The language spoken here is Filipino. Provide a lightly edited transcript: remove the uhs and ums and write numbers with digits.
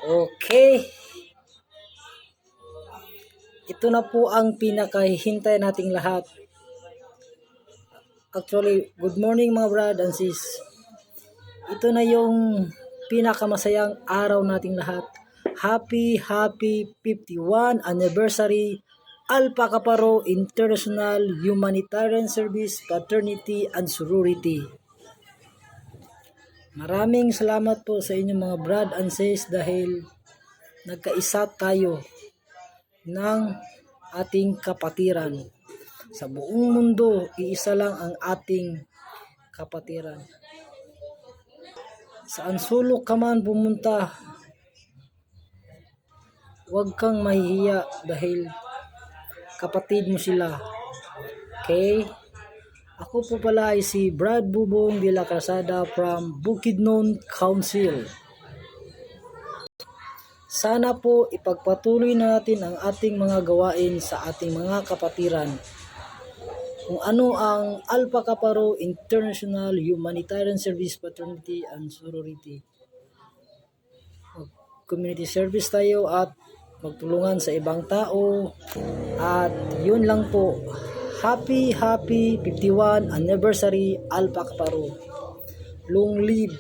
Okay, ito na po ang pinakahihintay nating lahat. Actually, good morning mga brad and sis. Ito na yung pinakamasayang araw nating lahat. Happy 51 anniversary Alpha Kappa Rho International Humanitarian Service Fraternity and Sorority. Maraming salamat po sa inyong mga brad and sis dahil nagkaisa tayo ng ating kapatiran. Sa buong mundo, iisa lang ang ating kapatiran. Saan sulok ka man pumunta, huwag kang mahihiya dahil kapatid mo sila. Okay? Ako po pala ay si Brad Bubong de la Calzada from Bukidnon Council. Sana po ipagpatuloy natin ang ating mga gawain sa ating mga kapatiran. Kung ano ang Alpha Kappa Rho International Humanitarian Service Fraternity and Sorority. Community service tayo at magtulungan sa ibang tao. At yun lang po. Happy 51 anniversary Alpha Kappa Rho. Long live